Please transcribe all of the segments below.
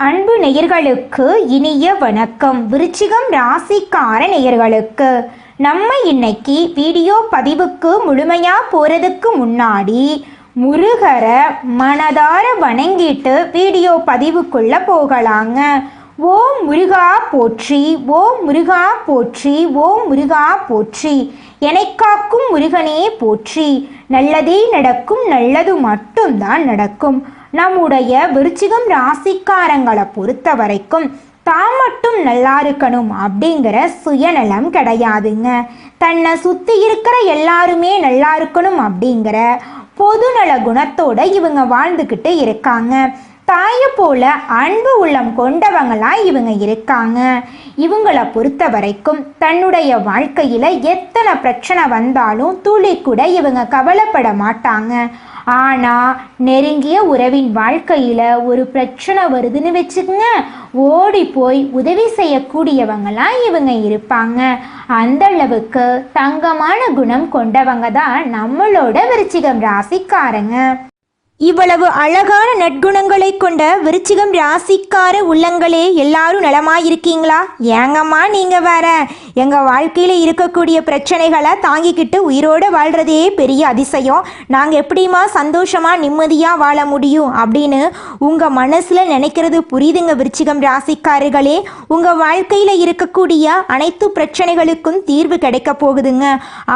அன்பு நேயர்களுக்கு இனிய வணக்கம். விருச்சிகம் ராசிக்கார நேயர்களுக்கு நம்ம இன்னைக்கு வீடியோ பதிவுக்கு முழுமையாக போகிறதுக்கு முன்னாடி முருகரை மனதார வணங்கிட்டு வீடியோ பதிவுக்குள்ளே போகலாங்க. ஓம் முருகா போற்றி, ஓம் முருகா போற்றி, ஓம் முருகா போற்றி. எனைக்காக்கும் முருகனே போற்றி. நல்லதே நடக்கும், நல்லது மட்டும்தான் நடக்கும். நம்முடைய விருச்சிகம் ராசிக்காரங்களை பொறுத்த வரைக்கும் தான் மட்டும் நல்லா இருக்கணும் அப்படிங்கிற சுயநலம் கிடையாதுங்க. தன்னை சுற்றி இருக்கிற எல்லாருமே நல்லா இருக்கணும் அப்படிங்கிற பொதுநல குணத்தோட இவங்க வாழ்ந்துக்கிட்டு இருக்காங்க. தாயை போல அன்பு உள்ளம் கொண்டவங்களா இவங்க இருக்காங்க. இவங்களை பொறுத்த வரைக்கும் தன்னுடைய வாழ்க்கையில் எத்தனை பிரச்சனை வந்தாலும் துளி கூட இவங்க கவலைப்பட மாட்டாங்க. ஆனால் நெருங்கிய உறவின் வாழ்க்கையில் ஒரு பிரச்சனை வருதுன்னு வச்சுக்கோங்க, ஓடி போய் உதவி செய்யக்கூடியவங்களாம் இவங்க இருப்பாங்க. அந்த அளவுக்கு தங்கமான குணம் கொண்டவங்க தான் நம்மளோட விருச்சிகம் ராசிக்காரங்க. இவ்வளவு அழகான நற்குணங்களை கொண்ட விருச்சிகம் ராசிக்கார உள்ளங்களே எல்லாரும் நலமாயிருக்கீங்களா? ஏங்கம்மா நீங்கள் வேற, எங்கள் வாழ்க்கையில் இருக்கக்கூடிய பிரச்சனைகளை தாங்கிக்கிட்டு உயிரோடு வாழ்கிறதே பெரிய அதிசயம். நாங்கள் எப்படிமா சந்தோஷமாக நிம்மதியாக வாழ முடியும் அப்படின்னு உங்கள் மனசில் நினைக்கிறது புரியுதுங்க விருச்சிகம் ராசிக்காரர்களே. உங்கள் வாழ்க்கையில் இருக்கக்கூடிய அனைத்து பிரச்சனைகளுக்கும் தீர்வு கிடைக்க போகுதுங்க.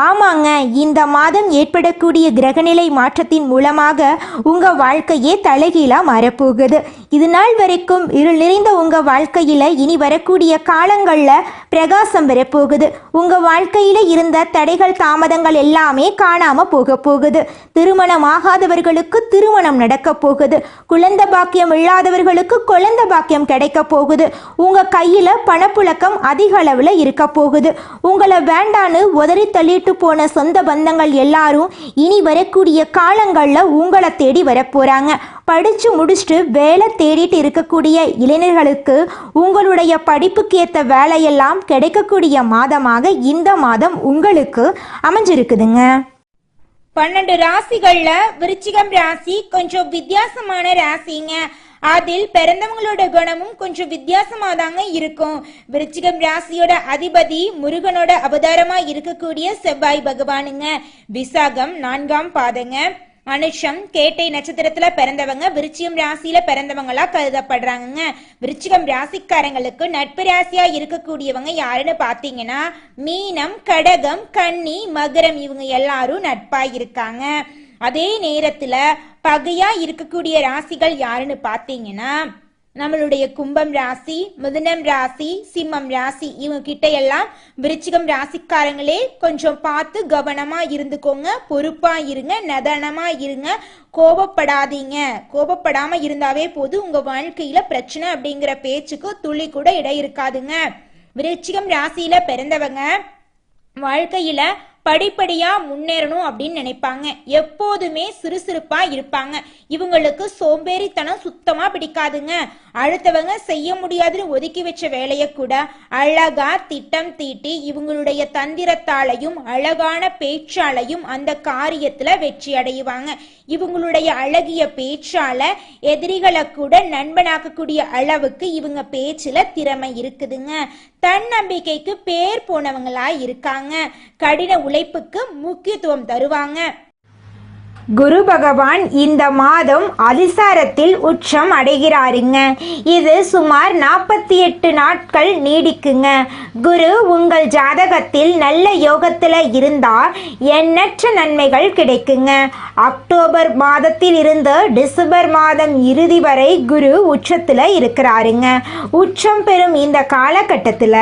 ஆமாங்க, இந்த மாதம் ஏற்படக்கூடிய கிரகநிலை மாற்றத்தின் மூலமாக உங்கள் வாழ்க்கையே தலைகீழாக மாறப்போகுது. இது நாள் வரைக்கும் இருள் நிறைந்த உங்கள் வாழ்க்கையில் இனி வரக்கூடிய காலங்களில் பிரகாசம் வரப்போகுது. உங்கள் வாழ்க்கையில் இருந்த தடைகள் தாமதங்கள் எல்லாமே காணாமல் போக போகுது. திருமணம் ஆகாதவர்களுக்கு திருமணம் நடக்க போகுது. குழந்தை பாக்கியம் இல்லாதவர்களுக்கு குழந்தை பாக்கியம் கிடைக்க போகுது. உங்கள் கையில் பணப்புழக்கம் அதிக அளவில் இருக்க போகுது. உங்களை வேண்டான்னு உதறி தள்ளிட்டு போன சொந்த பந்தங்கள் எல்லாரும் இனி வரக்கூடிய காலங்களில் உங்களை தேடி வரப்போகிறாங்க. படித்து முடிச்சுட்டு வேலை தேடிட்டு இருக்கக்கூடிய இளைஞர்களுக்கு உங்களுடைய படிப்புக்கு ஏற்ற வேலையெல்லாம் கிடைக்கக்கூடிய மாதமாக இந்த மாதம் உங்களுக்கு அமைஞ்சிருக்குதுங்க. 12 ராசிகளில் விருச்சிகம் ராசி கொஞ்சம் வித்தியாசமான ராசிங்க. அதில் பிறந்தவங்களோட குணமும் கொஞ்சம் வித்தியாசமா தாங்க இருக்கும். விருச்சிகம் ராசியோட அதிபதி முருகனோட அவதாரமா இருக்கக்கூடிய செவ்வாய் பகவானுங்க. விசாகம் 4ஆம் பாதங்க. அனுஷம் கேட்டை நட்சத்திரத்துல பிறந்தவங்க விருச்சிகம் ராசியில பிறந்தவங்களா கருதப்படுறாங்க. விருச்சிகம் ராசிக்காரங்களுக்கு நட்பு ராசியா இருக்கக்கூடியவங்க யாருன்னு பாத்தீங்கன்னா மீனம், கடகம், கன்னி, மகரம் இவங்க எல்லாரும் நட்பா இருக்காங்க. அதே நேரத்துல பகையா இருக்கக்கூடிய ராசிகள் யாருன்னு பாத்தீங்கன்னா நம்மளுடைய கும்பம் ராசி, மிதுனம் ராசி, சிம்மம் ராசி இவங்க கிட்ட எல்லாம் விருச்சிகம் ராசிக்காரங்களே கொஞ்சம் பார்த்து கவனமா இருந்துக்கோங்க. பொறுப்பா இருங்க, நிதானமா இருங்க, கோபப்படாதீங்க. கோபப்படாம இருந்தாவே போது உங்க வாழ்க்கையில பிரச்சனை அப்படிங்கிற பேச்சுக்கு துளி கூட இடம் இருக்காதுங்க. விருச்சிகம் ராசியில பிறந்தவங்க வாழ்க்கையில படிப்படியா முன்னேறணும் அப்படின்னு நினைப்பாங்க. எப்போதுமே சுறுசுறுப்பா இருப்பாங்க. இவங்களுக்கு சோம்பேறித்தனம் சுத்தமா பிடிக்காதுங்க. அடுத்தவங்க செய்ய முடியாதுன்னு ஒதுக்கி வச்ச வேலையை கூட அழகா திட்டம் தீட்டி இவங்களுடைய தந்திரத்தாலையும் அழகான பேச்சாலையும் அந்த காரியத்துல வெற்றி அடைவாங்க. இவங்களுடைய அழகிய பேச்சால எதிரிகளை கூட நண்பனாக்கக்கூடிய அளவுக்கு இவங்க பேச்சுல திறமை இருக்குதுங்க. தன்னம்பிக்கைக்கு பேர் போனவங்களா இருக்காங்க. கடின உழைப்புக்கு முக்கியத்துவம் தருவாங்க. குரு பகவான் இந்த மாதம் அதிசாரத்தில் உச்சம் அடைகிறாருங்க. இது சுமார் 48 நாட்கள் நீடிக்குங்க. குரு உங்கள் ஜாதகத்தில் நல்ல யோகத்தில் இருந்தால் எண்ணற்ற நன்மைகள் கிடைக்குங்க. அக்டோபர் மாதத்தில் இருந்து டிசம்பர் மாதம் இறுதி வரை குரு உச்சத்தில் இருக்கிறாருங்க. உச்சம் பெறும் இந்த காலகட்டத்தில்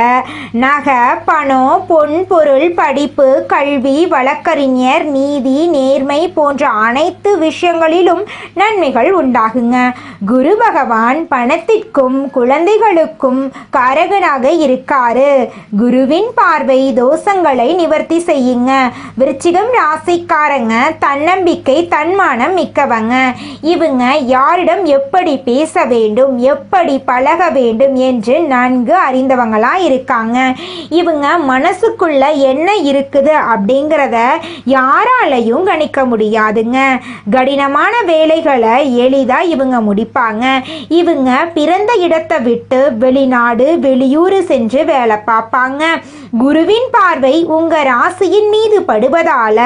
நகை, பணம், பொன் பொருள், படிப்பு, கல்வி, வழக்கறிஞர், நீதி, நேர்மை போன்ற அனைத்து விஷயங்களிலும் நன்மைகள் உண்டாகுங்க. குரு பகவான் பணத்திற்கும் குழந்தைகளுக்கும் காரகனாக இருக்காரு. குருவின் பார்வை தோஷங்களை நிவர்த்தி செய்யுங்க. விருச்சிகம் ராசிக்காரங்க தன்னம்பிக்கை, தன்மானம் மிக்கவங்க. இவங்க யாரிடம் எப்படி பேச வேண்டும், எப்படி பழக வேண்டும் என்று நன்கு அறிந்தவங்களா இருக்காங்க. இவங்க மனசுக்குள்ள என்ன இருக்குது அப்படிங்கிறத யாராலையும் கணிக்க முடியாது. இருக்காதுங்க. கடினமான வேலைகளை எளிதாக இவங்க முடிப்பாங்க. இவங்க பிறந்த இடத்தை விட்டு வெளிநாடு வெளியூர் சென்று வேலை பார்ப்பாங்க. குருவின் பார்வை உங்க ராசியின் மீது படுவதால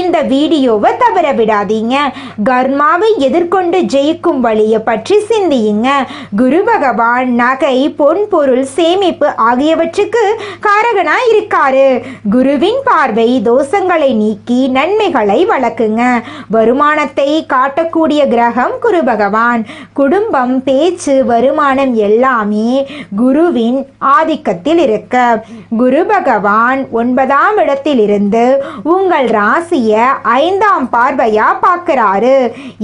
இந்த வீடியோவை தவற விடாதீங்க. கர்மாவை எதிர்கொண்டு ஜெயிக்கும் வழியை பற்றி சிந்தியுங்க. குரு பகவான் நகை, பொன் பொருள், சேமிப்பு ஆகியவற்றுக்கு காரகனா இருக்காரு. குருவின் பார்வை தோஷங்களை நீக்கி நன்மைகளை வளர்க்குங்க. வருமானத்தை காட்டக்கூடிய கிரகம் குரு பகவான். குடும்பம், பேச்சு, வருமானம் எல்லாமே குருவின் ஆதிக்கத்தில் இருக்க குரு பகவான் 9ஆம் இடத்திலிருந்து உங்கள் ராசியை 5ஆம் பார்வையா பார்க்கிறாரு.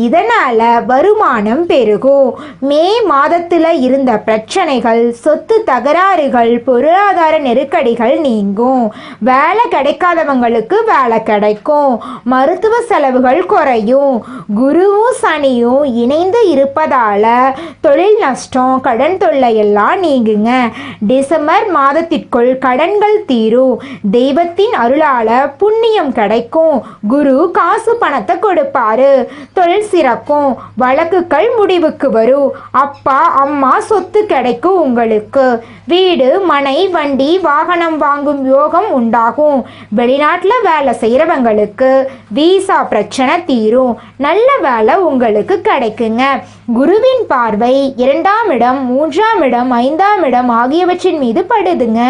இதனால வருமானம் பெருகும். மே மாதத்துல இருந்த பிரச்சனைகள், சொத்து தகராறுகள், பொருளாதார நெருக்கடிகள் நீங்கும். வேலை கிடைக்காதவங்களுக்கு வேலை கிடைக்கும். மருத்துவ செலவுகள் குறையும். குருவும் சனியும் இணைந்து இருப்பதால தொழில் நஷ்டம், கடன் தொல்லை எல்லாம் நீங்குங்க. டிசம்பர் மாதத்திற்குள் கடன் தீரும். தெய்வத்தின் அருளால புண்ணியம் கிடைக்கும். குரு காசு பணத்தை கொடுப்பாரு. தொழில் சிறக்கும். வழக்குகள் முடிவுக்கு வரும். அப்பா அம்மா சொத்து கிடைக்கும். உங்களுக்கு வீடு, மனை, வண்டி, வாகனம் வாங்கும் யோகம் உண்டாகும். வெளிநாட்டில் வேலை செய்கிறவங்களுக்கு வீசா பிரச்சனை தீரும். நல்ல வேலை உங்களுக்கு கிடைக்குங்க. குருவின் பார்வை 2ஆம் இடம், 3ஆம் இடம், 5ஆம் இடம் ஆகியவற்றின் மீது படுதுங்க.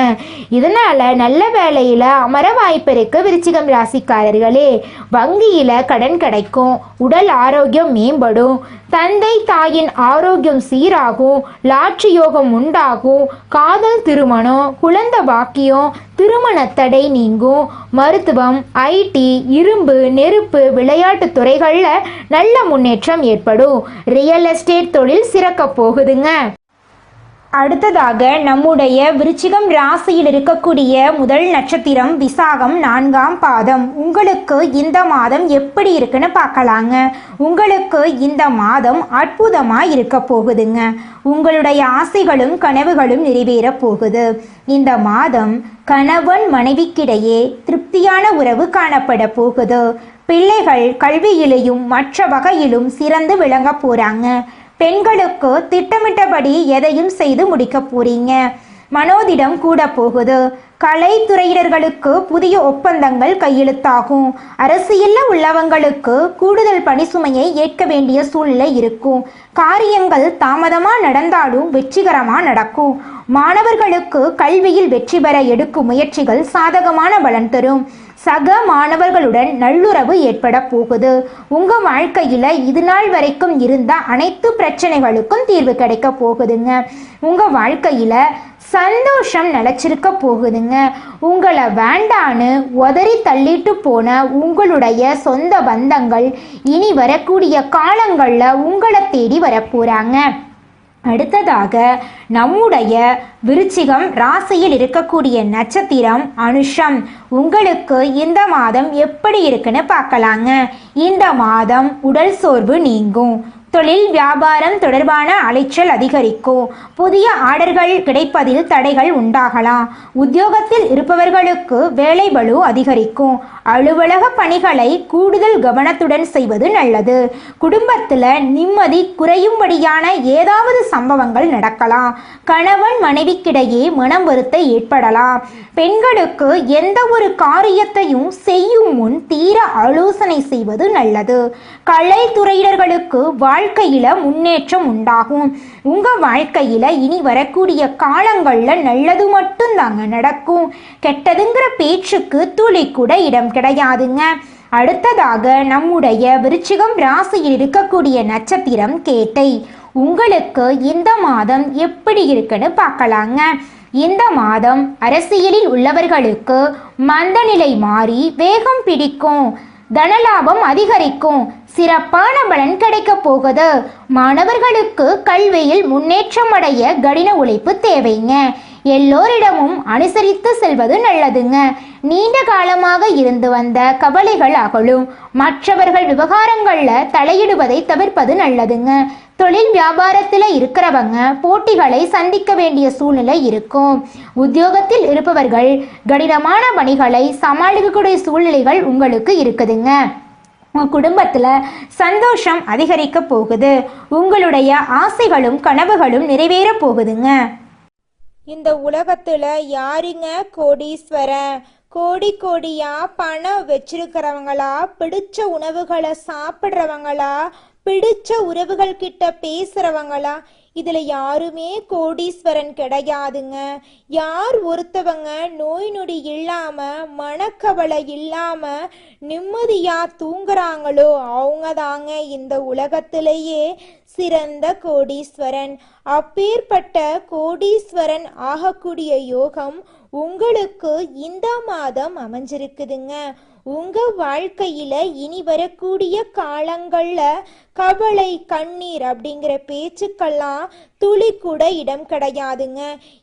இதனால நல்ல வேலையில அமர வாய்ப்பு இருக்கு. விருச்சிகம் ராசிக்காரர்களே, வங்கியில கடன் கிடைக்கும். உடல் ஆரோக்கியம் மேம்படும். தந்தை தாயின் ஆரோக்கியம் சீராகும். லாட்சி யோகம் உண்டாகும். காதல் திருமணம், குழந்தை பாக்கியம், திருமண தடை நீங்கும். மருத்துவம், ஐடி, இரும்பு, நெருப்பு, விளையாட்டு துறைகளில் நல்ல முன்னேற்றம் ஏற்படும். ரியல் எஸ்டேட் தொழில் சிறக்க போகுதுங்க. அடுத்ததாக நம்முடைய விருச்சிகம் ராசியில் இருக்கக்கூடிய முதல் நட்சத்திரம் விசாகம் 4ஆம் பாதம். உங்களுக்கு இந்த மாதம் எப்படி இருக்குன்னு பார்க்கலாங்க. உங்களுக்கு இந்த மாதம் அற்புதமாக இருக்க போகுதுங்க. உங்களுடைய ஆசைகளும் கனவுகளும் நிறைவேற போகுது. இந்த மாதம் கணவன் மனைவிக்கிடையே திருப்தியான உறவு காணப்பட போகுது. பிள்ளைகள் கல்வியிலையும் மற்ற வகையிலும் சிறந்து விளங்க போறாங்க. பெண்களுக்கு திட்டமிட்டபடி எதையும் செய்து முடிக்க போறீங்க. மனோதிடம் கூட போகுது. கலைத்துறையினர்களுக்கு புதிய ஒப்பந்தங்கள் கையெழுத்தாகும். அரசியலில் உள்ளவங்களுக்கு கூடுதல் பணி சுமையை ஏற்க வேண்டிய சூழ்நிலை இருக்கும். காரியங்கள் தாமதமாக நடந்தாலும் வெற்றிகரமாக நடக்கும். மாணவர்களுக்கு கல்வியில் வெற்றி பெற எடுக்கும் முயற்சிகள் சாதகமான பலன் தரும். சக மாணவர்களுடன் நல்லுறவு ஏற்பட போகுது. உங்க வாழ்க்கையில இது நாள் வரைக்கும் இருந்த அனைத்து பிரச்சனைகளுக்கும் தீர்வு கிடைக்க போகுதுங்க. உங்க வாழ்க்கையில சந்தோஷம் நிலச்சிருக்க போகுதுங்க. உங்களை வேண்டான்னு உதறி தள்ளிட்டு போன உங்களுடைய சொந்த பந்தங்கள் இனி வரக்கூடிய காலங்களில் உங்களை தேடி வரப்போறாங்க. அடுத்ததாக நம்முடைய விருச்சிகம் ராசியில் இருக்கக்கூடிய நட்சத்திரம் அனுஷம். உங்களுக்கு இந்த மாதம் எப்படி இருக்குன்னு பார்க்கலாங்க. இந்த மாதம் உடல் சோர்வு நீங்கும். தொழில் வியாபாரம் தொடர்பான அலைச்சல் அதிகரிக்கும். புதிய ஆர்டர்கள் கிடைப்பதில் தடைகள் உண்டாகலாம். உத்தியோகத்தில் இருப்பவர்களுக்கு வேலை பளு அதிகரிக்கும். அலுவலக பணிகளை கூடுதல் கவனத்துடன் செய்வது நல்லது. குடும்பத்தில் நிம்மதி குறையும்படியான ஏதாவது சம்பவங்கள் நடக்கலாம். கணவன் மனைவிக்கிடையே மனம் வருத்தம் ஏற்படலாம். பெண்களுக்கு எந்த ஒரு காரியத்தையும் செய்யும் முன் தீர ஆலோசனை செய்வது நல்லது. கலைத்துறையினர்களுக்கு வாழ்க்கையில முன்னேற்றம் உண்டாகும். உங்க வாழ்க்கையில இனி வரக்கூடிய காலங்கள்ல நல்லது மட்டும் தாங்க நடக்கும். கெட்டதுங்கிற பேச்சுக்கு துளி கூட இடம் கிடையாதுங்க. அடுத்ததாக நம்முடைய விருச்சிகம் ராசியில் இருக்கக்கூடிய நட்சத்திரம் கேட்டை. உங்களுக்கு இந்த மாதம் எப்படி இருக்குன்னு பார்க்கலாங்க. இந்த மாதம் அரசியலில் உள்ளவர்களுக்கு மந்தநிலை மாறி வேகம் பிடிக்கும். தனலாபம் அதிகரிக்கும். சிறப்பான பலன் கிடைக்க போகுது. மாணவர்களுக்கு கல்வியில் முன்னேற்றம் அடைய கடின உழைப்பு தேவைங்க. எல்லோரிடமும் அனுசரித்து செல்வது நல்லதுங்க. நீண்ட காலமாக இருந்து வந்த கவலைகள் அகலும். மற்றவர்கள் விவகாரங்களில் தலையிடுவதை தவிர்ப்பது நல்லதுங்க. தொழில் வியாபாரத்தில் இருக்கிறவங்க போட்டிகளை சந்திக்க வேண்டிய சூழ்நிலை இருக்கும். உத்தியோகத்தில் இருப்பவர்கள் கடினமான பணிகளை சமாளிக்கக்கூடிய சூழ்நிலைகள் உங்களுக்கு இருக்குதுங்க. உங்கள் குடும்பத்தில் சந்தோஷம் அதிகரிக்க போகுது. உங்களுடைய ஆசைகளும் கனவுகளும் நிறைவேற போகுதுங்க. இந்த உலகத்துல யாருங்க கோடீஸ்வரன்? கோடி கோடியா பணம் வச்சிருக்கிறவங்களா, பிடிச்ச உணவுகளை சாப்பிட்றவங்களா, பிடிச்ச உறவுகள் கிட்ட பேசுறவங்களா? இதுல யாருமே கோடீஸ்வரன் கிடையாதுங்க. யார் ஒருத்தவங்க நோய் நொடி இல்லாம, மனக்கவலை இல்லாம நிம்மதியா தூங்குறாங்களோ அவங்க தாங்க இந்த உலகத்திலேயே சிறந்த கோடீஸ்வரன். அப்பேற்பட்ட கோடீஸ்வரன் ஆகக்கூடிய யோகம் உங்களுக்கு இந்த மாதம் அமைஞ்சிருக்குதுங்க. உங்க வாழ்க்கையில இனி வரக்கூடிய காலங்கள்ல கவலை, கண்ணீர் அப்படிங்கிற பேச்சுக்கெல்லாம் துளி கூட இடம் கிடையாதுங்க.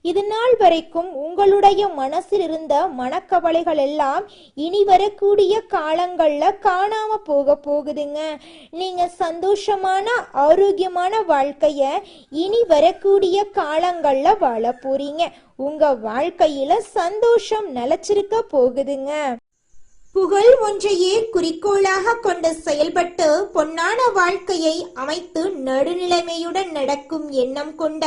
இது நாள் வரைக்கும் உங்களுடைய மனசில் இருந்த மனக்கவலைகள் எல்லாம் இனி வரக்கூடிய காலங்கள்ல காணாம போகுதுங்க. நீங்க சந்தோஷமான ஆரோக்கியமான வாழ்க்கைய இனி வரக்கூடிய காலங்கள்ல வாழ போறீங்க. உங்க வாழ்க்கையில சந்தோஷம் நிலைச்சிருக்க போகுதுங்க. புகழ் ஒன்றையே குறிக்கோளாக கொண்டு செயல்பட்டு பொன்னான வாழ்க்கையை அமைத்து நடுநிலைமையுடன் நடக்கும் எண்ணம் கொண்ட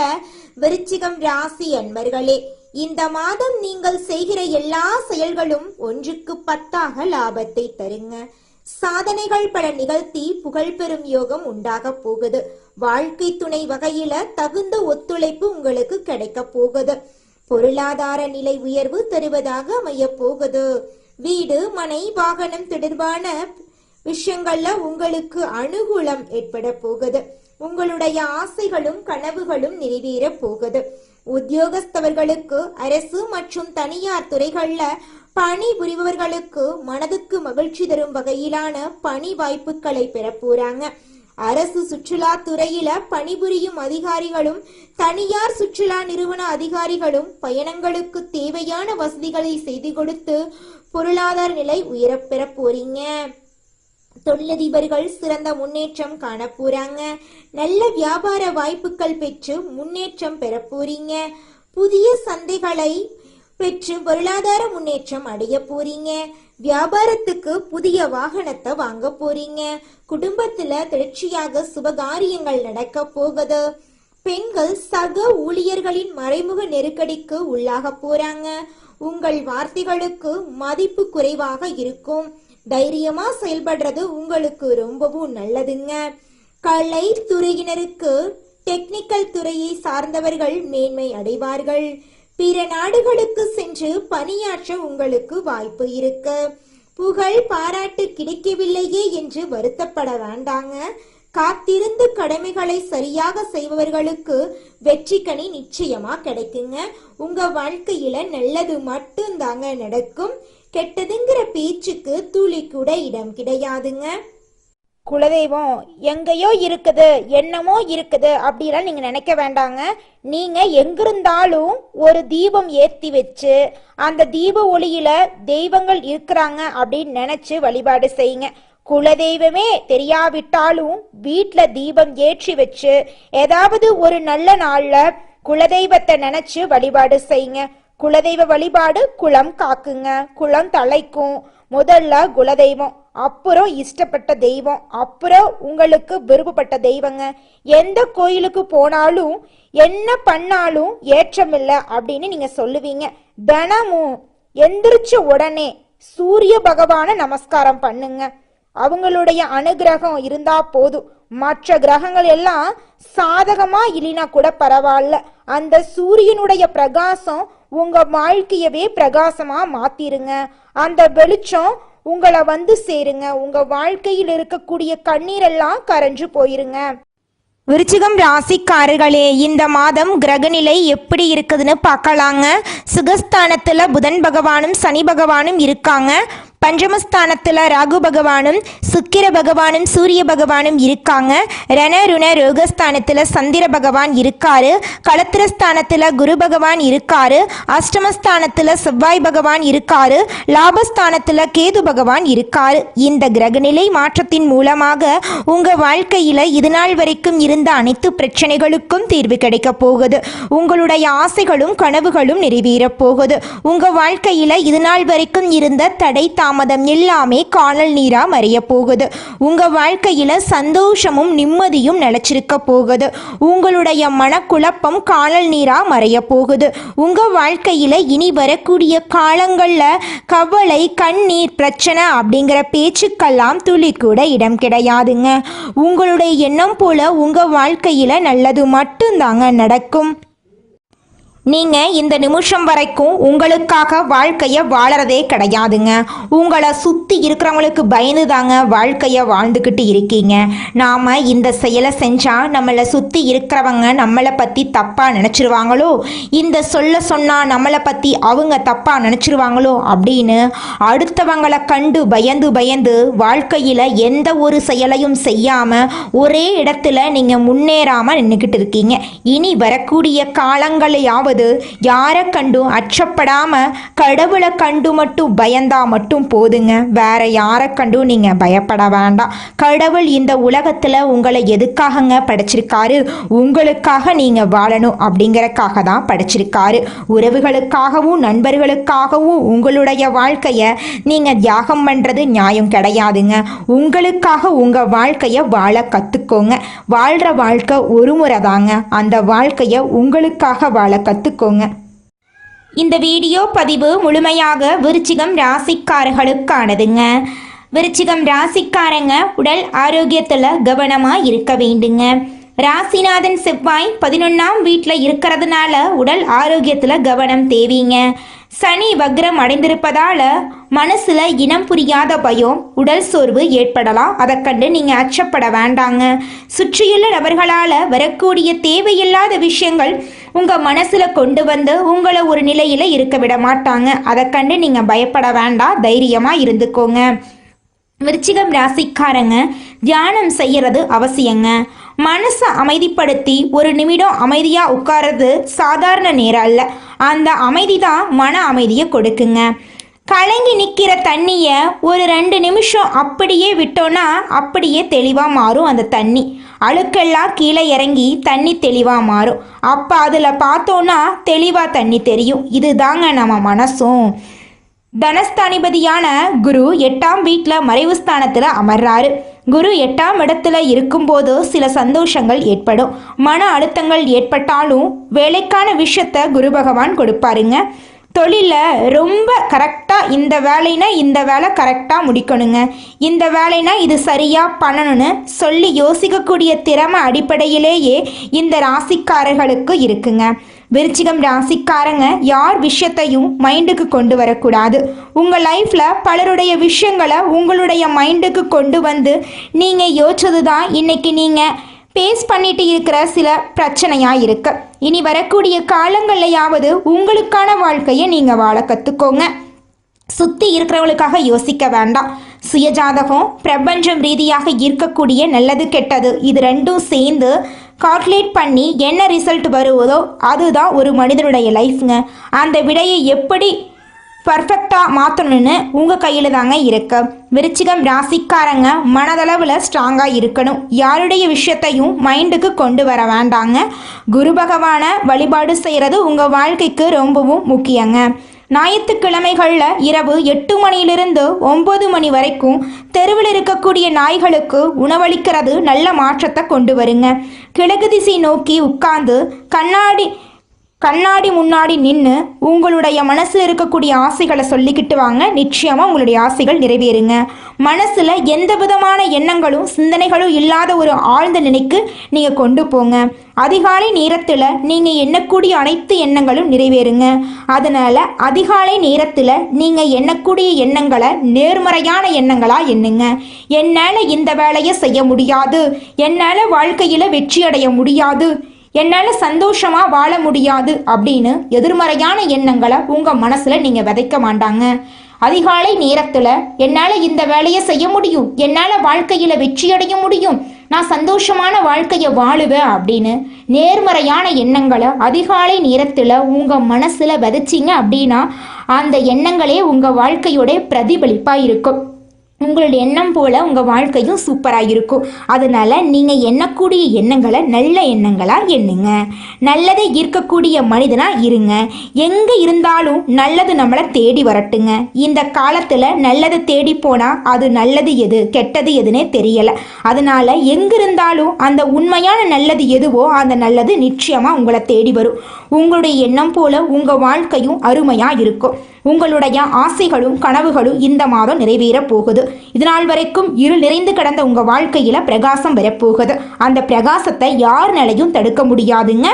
விருச்சிகம் ராசி அன்பர்களே, இந்த மாதம் நீங்கள் செய்கிற எல்லா செயல்களும் 1க்கு 10 லாபத்தை தருங்க. சாதனைகள் பல நிகழ்த்தி புகழ் பெறும் யோகம் உண்டாக போகுது. வாழ்க்கை துணை வகையில தகுந்த ஒத்துழைப்பு உங்களுக்கு கிடைக்க போகுது. பொருளாதார நிலை உயர்வு தருவதாக அமைய போகுது. வீடு, மனை, வாகனம் தொடர்பான விஷயங்கள்ல உங்களுக்கு அனுகூலம் ஏற்பட போகுது. உங்களுடைய ஆசைகளும் கனவுகளும் நிறைவேற போகுது. உத்தியோகஸ்தவர்களுக்கு, அரசு மற்றும் தனியார் துறைகள்ல பணி புரிபவர்களுக்கு மனதுக்கு மகிழ்ச்சி தரும் வகையிலான பணி வாய்ப்புகளை பெற போறாங்க. அரசு சுற்றுலா துறையில பணிபுரியும் அதிகாரிகளும் தனியார் சுற்றுலா நிறுவன அதிகாரிகளும் பயணங்களுக்கு தேவையான வசதிகளை செய்து கொடுத்து பொருளாதார நிலை உயரப்பெற போறீங்க. தொழிலதிபர்கள் சிறந்த முன்னேற்றம் காண போறாங்க. நல்ல வியாபார வாய்ப்புகள் பெற்று முன்னேற்றம் பெற போறீங்க. புதிய சந்தைகளை பெற்று பொருளாதார முன்னேற்றம் அடைய போறீங்க. வியாபாரத்துக்கு புதிய வாகனத்தை வாங்க போறீங்க. குடும்பத்துல தொடர்ச்சியாக சுபகாரியங்கள் நடக்க போகுது. பெண்கள் சக ஊழியர்களின் மறைமுக நெருக்கடிக்கு உள்ளாக போறாங்க. உங்கள் வார்த்தைகளுக்கு மதிப்பு குறைவாக இருக்கும். தைரியமா செயல்படுறது உங்களுக்கு ரொம்பவும் நல்லதுங்க. கலை துறையினருக்கு, டெக்னிக்கல் துறையை சார்ந்தவர்கள் மேன்மை அடைவார்கள். பிற நாடுகளுக்கு சென்று பணியாற்ற உங்களுக்கு வாய்ப்பு இருக்கு. புகழ், பாராட்டு கிடைக்கவில்லையே என்று வருத்தப்பட வேண்டாங்க. காத்திருந்து கடமைகளை சரியாக செய்பவர்களுக்கு வெற்றி கனி நிச்சயமா கிடைக்குங்க. உங்க வாழ்க்கையில நல்லது மட்டும்தாங்க நடக்கும். கெட்டதுங்கிற பேச்சுக்கு துளி கூட இடம் கிடையாதுங்க. குலதெய்வம் எங்கேயோ இருக்குது, என்னமோ இருக்குது அப்படிலாம் நீங்க நினைக்க வேண்டாங்க. நீங்க எங்கிருந்தாலும் ஒரு தீபம் ஏத்தி வச்சு அந்த தீப ஒளியில தெய்வங்கள் இருக்கிறாங்க அப்படின்னு நினைச்சு வழிபாடு செய்யுங்க. குலதெய்வமே தெரியாவிட்டாலும் வீட்டுல தீபம் ஏற்றி வச்சு ஏதாவது ஒரு நல்ல நாள்ல குலதெய்வத்தை நினைச்சு வழிபாடு செய்யுங்க. குலதெய்வ வழிபாடு குலம் காக்குங்க, குலம் தலைக்கும். முதல்ல குலதெய்வம், அப்புறம் இஷ்டப்பட்ட தெய்வம், அப்புறம் உங்களுக்கு விருப்பப்பட்ட தெய்வங்க. எந்த கோயிலுக்கு போனாலும் என்ன பண்ணாலும் ஏற்றமில்லை அப்படின்னு நீங்க சொல்லுவீங்க. தினமும் எந்திரிச்ச உடனே சூரிய பகவான நமஸ்காரம் பண்ணுங்க. அவங்களுடைய அனுகிரகம் இருந்தா போதும். மற்ற கிரகங்கள் எல்லாம் சாதகமா இல்லைனா கூட பரவாயில்ல. அந்த சூரியனுடைய பிரகாசம் உங்க வாழ்க்கையவே பிரகாசமா மாத்திருங்க. அந்த வெளிச்சம் உங்களை வந்து சேருங்க. உங்க வாழ்க்கையில் இருக்கக்கூடிய கண்ணீரெல்லாம் கரைஞ்சு போயிருங்க. விருச்சிகம் ராசிக்காரர்களே, இந்த மாதம் கிரகநிலை எப்படி இருக்குதுன்னு பார்க்கலாங்க. சுகஸ்தானத்தில் புதன் பகவானும் சனி பகவானும் இருக்காங்க. பஞ்சமஸ்தானத்தில் ராகு பகவானும் சுக்கிர பகவானும் சூரிய பகவானும் இருக்காங்க. ரண ருண ரோகஸ்தானத்தில் சந்திர பகவான் இருக்காரு. களத்திரஸ்தானத்தில் குரு பகவான் இருக்காரு. அஷ்டமஸ்தானத்தில் செவ்வாய் பகவான் இருக்காரு. லாபஸ்தானத்தில் கேது பகவான் இருக்காரு. இந்த கிரகநிலை மாற்றத்தின் மூலமாக உங்க வாழ்க்கையில இதுநாள் வரைக்கும் இருந்த அனைத்து பிரச்சனைகளுக்கும் தீர்வு கிடைக்க போகுது. உங்களுடைய ஆசைகளும் கனவுகளும் நிறைவேற போகுது. உங்க வாழ்க்கையில இதுநாள் வரைக்கும் இருந்த தடை காலதாமதம் எல்லாமே காணல் நீரா மறைய போகுது. உங்க வாழ்க்கையில சந்தோஷமும் நிம்மதியும் நிலைச்சிருக்க போகுது. உங்களுடைய மனக்குழப்பம் காணல் நீரா மறைய போகுது. உங்க வாழ்க்கையில இனி வரக்கூடிய காலங்கள்ல கவலை, கண்ணீர், பிரச்சனை அப்படிங்கிற பேச்சுக்கெல்லாம் துளி கூட இடம் கிடையாதுங்க. உங்களுடைய எண்ணம் போல உங்க வாழ்க்கையில நல்லது மட்டும்தாங்க நடக்கும். நீங்கள் இந்த நிமிஷம் வரைக்கும் உங்களுக்காக வாழ்க்கையை வாழறதே கிடையாதுங்க. உங்களை சுற்றி இருக்கிறவங்களுக்கு பயந்து தாங்க வாழ்க்கையை வாழ்ந்துக்கிட்டு இருக்கீங்க. நாம் இந்த செயலை செஞ்சால் நம்மளை சுற்றி இருக்கிறவங்க நம்மளை பற்றி தப்பாக நினச்சிருவாங்களோ, இந்த சொன்னால் நம்மளை பற்றி அவங்க தப்பாக நினச்சிருவாங்களோ அப்படின்னு அடுத்தவங்களை கண்டு பயந்து வாழ்க்கையில் எந்த ஒரு செயலையும் செய்யாமல் ஒரே இடத்துல நீங்கள் முன்னேறாமல் நின்றுக்கிட்டு இருக்கீங்க. இனி வரக்கூடிய காலங்களையாவது யாரை கண்டும் அச்சப்படாம கடவுளை கண்டு மட்டும் பயந்தா மட்டும் போதுங்க. வேற யாரை கண்டும் நீங்க பயப்பட வேண்டாம். கடவுள் இந்த உலகத்துல உங்களை எதுக்காகங்க படைச்சிருக்காரு? உங்களுக்காக நீங்க வாழணும் அப்படிங்கறக்காக தான் படைச்சிருக்காரு. உறவுகளுக்காகவும் நண்பர்களுக்காகவும் உங்களுடைய வாழ்க்கைய நீங்க தியாகம் பண்றது நியாயம் கிடையாதுங்க. உங்களுக்காக உங்க வாழ்க்கைய வாழ கத்துக்கோங்க. வாழ்ற வாழ்க்கை ஒரு முறை தாங்க. அந்த வாழ்க்கைய உங்களுக்காக வாழ கத்துக்கோங்க. இந்த வீடியோ பதிவு முழுமையாக விருச்சிகம் ராசிக்காரர்களுக்கானதுங்க. விருச்சிகம் ராசிக்காரங்க உடல் ஆரோக்கியத்தில் கவனமாக இருக்க வேண்டுங்க. ராசிநாதன் செவ்வாய் 11ஆம் வீட்டில் இருக்கிறதுனால உடல் ஆரோக்கியத்தில் கவனம் தேவைங்க. சனி வக்ரம் அடைந்திருப்பதால் மனசில் இனம் புரியாத பயம், உடல் சோர்வு ஏற்படலாம். அதை கண்டு நீங்கள் அச்சப்பட வேண்டாங்க. சுற்றியுள்ள நபர்களால் வரக்கூடிய தேவையில்லாத விஷயங்கள் உங்கள் மனசில் கொண்டு வந்து உங்களை ஒரு நிலையில் இருக்க விட மாட்டாங்க. அதை கண்டு நீங்கள் பயப்பட வேண்டாம், தைரியமாக இருந்துக்கோங்க. விருச்சிகம் ராசிக்காரங்க தியானம் செய்யறது அவசியங்க. மனசை அமைதிப்படுத்தி ஒரு நிமிடம் அமைதியாக உட்கார்றது சாதாரண நேரம் அல்ல. அந்த அமைதி தான் மன அமைதியை கொடுக்குங்க. கலங்கி நிற்கிற தண்ணியை ஒரு 2 நிமிஷம் அப்படியே விட்டோன்னா அப்படியே தெளிவாக மாறும். அந்த தண்ணி அழுக்கெல்லாம் கீழே இறங்கி தண்ணி தெளிவாக மாறும். அப்போ அதில் பார்த்தோன்னா தெளிவாக தண்ணி தெரியும். இதுதாங்க நம்ம மனசும். தனஸ்தானிபதியான குரு 8ஆம் வீட்டில் மறைவு ஸ்தானத்தில் அமர்றாரு. குரு 8ஆம் இடத்துல இருக்கும்போது சில சந்தோஷங்கள் ஏற்படும். மன அழுத்தங்கள் ஏற்பட்டாலும் வேலைக்கான விஷயத்த குரு பகவான் கொடுப்பாருங்க. தொழிலில் ரொம்ப கரெக்டாக இந்த வேலைனா இந்த வேலை கரெக்டாக முடிக்கணுங்க, இந்த வேலைனா இது சரியாக பண்ணணும்னு சொல்லி யோசிக்கக்கூடிய திறமை அடிப்படையிலேயே இந்த ராசிக்காரர்களுக்கு இருக்குங்க. விருச்சிகம் ராசிக்காரங்க யார் விஷயத்தையும் மைண்டுக்கு கொண்டு வரக்கூடாது. உங்கள் லைஃப்பில் பலருடைய விஷயங்களை உங்களுடைய மைண்டுக்கு கொண்டு வந்து நீங்கள் யோசிச்சது தான் இன்றைக்கி நீங்கள் பேஸ் பண்ணிட்டு இருக்கிற சில பிரச்சனையாக இருக்கு. இனி வரக்கூடிய காலங்கள்லையாவது உங்களுக்கான வாழ்க்கையை நீங்கள் வாழ கற்றுக்கோங்க. சுற்றி இருக்கிறவங்களுக்காக யோசிக்க வேண்டாம். சுயஜாதகம், பிரபஞ்சம் ரீதியாக ஈர்க்கக்கூடிய நல்லது கெட்டது இது ரெண்டும் சேர்ந்து கால்குலேட் பண்ணி என்ன ரிசல்ட் வருவதோ அதுதான் ஒரு மனிதனுடைய லைஃப்ங்க. அந்த விடையை எப்படி பர்ஃபெக்டாக மாற்றணும்னு உங்கள் கையில் தாங்க இருக்கு. விருச்சிகம் ராசிக்காரங்க மனதளவில் ஸ்ட்ராங்காக இருக்கணும். யாருடைய விஷயத்தையும் மைண்டுக்கு கொண்டு வர வேண்டாங்க. குரு பகவானை வழிபாடு செய்கிறது உங்கள் வாழ்க்கைக்கு ரொம்பவும் முக்கியங்க. ஞாயிற்றுக்கிழமைகளில் இரவு 8 மணியிலிருந்து 9 மணி வரைக்கும் தெருவில் இருக்கக்கூடிய நாய்களுக்கு உணவளிக்கிறது நல்ல மாற்றத்தை கொண்டு வருங்க. கிழக்கு திசை நோக்கி உட்கார்ந்து கண்ணாடி முன்னாடி நின்று உங்களுடைய மனசில் இருக்கக்கூடிய ஆசைகளை சொல்லிக்கிட்டு வாங்க. நிச்சயமாக உங்களுடைய ஆசைகள் நிறைவேறுங்க. மனசில் எந்த விதமான எண்ணங்களும் சிந்தனைகளும் இல்லாத ஒரு ஆழ்ந்த நிலைக்கு நீங்கள் கொண்டு போங்க. அதிகாலை நேரத்தில் நீங்கள் எண்ணக்கூடிய அனைத்து எண்ணங்களும் நிறைவேறுங்க. அதனால் அதிகாலை நேரத்தில் நீங்கள் எண்ணக்கூடிய எண்ணங்களை நேர்மறையான எண்ணங்களாக எண்ணுங்க. என்னால் இந்த வேலையை செய்ய முடியாது, என்னால் வாழ்க்கையில் வெற்றி அடைய முடியாது, என்னால் சந்தோஷமாக வாழ முடியாது அப்படின்னு எதிர்மறையான எண்ணங்களை உங்கள் மனசில் நீங்கள் விதைக்க மாட்டாங்க. அதிகாலை நேரத்தில் என்னால் இந்த வேலையை செய்ய முடியும், என்னால் வாழ்க்கையில் வெற்றி அடைய முடியும், நான் சந்தோஷமான வாழ்க்கையை வாழுவேன் அப்படின்னு நேர்மறையான எண்ணங்களை அதிகாலை நேரத்தில் உங்கள் மனசில் விதைச்சிங்க அப்படின்னா அந்த எண்ணங்களே உங்கள் வாழ்க்கையோட பிரதிபலிப்பாக இருக்கும். உங்களுடைய எண்ணம் போல உங்கள் வாழ்க்கையும் சூப்பராக இருக்கும். அதனால நீங்கள் எண்ணக்கூடிய எண்ணங்களை நல்ல எண்ணங்களாக எண்ணுங்க. நல்லதை ஈர்க்கக்கூடிய மனிதனாக இருங்க. எங்கே இருந்தாலும் நல்லது நம்மளை தேடி வரட்டுங்க. இந்த காலத்தில் நல்லதை தேடி போனால் அது நல்லது எது கெட்டது எதுனே தெரியலை. அதனால எங்கிருந்தாலும் அந்த உண்மையான நல்லது எதுவோ அந்த நல்லது நிச்சயமாக உங்களை தேடி வரும். உங்களுடைய எண்ணம் போல உங்கள் வாழ்க்கையும் அருமையாக இருக்கும். உங்களுடைய ஆசைகளும் கனவுகளும் இந்த மாதம் நிறைவேறப் போகுது. இதனால் வரைக்கும் இருள் நிறைந்து கிடந்த உங்கள் வாழ்க்கையில் பிரகாசம் வரப்போகுது. அந்த பிரகாசத்தை யாருனாலையும் தடுக்க முடியாதுங்க.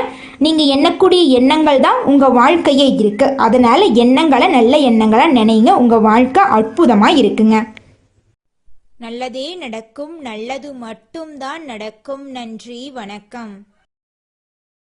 நீங்கள் எண்ணக்கூடிய எண்ணங்கள் தான் உங்கள் வாழ்க்கையே இருக்குது. அதனால் எண்ணங்களை நல்ல எண்ணங்களை நினைங்க. உங்கள் வாழ்க்கை அற்புதமாக இருக்குங்க. நல்லதே நடக்கும், நல்லது மட்டும்தான் நடக்கும். நன்றி, வணக்கம்.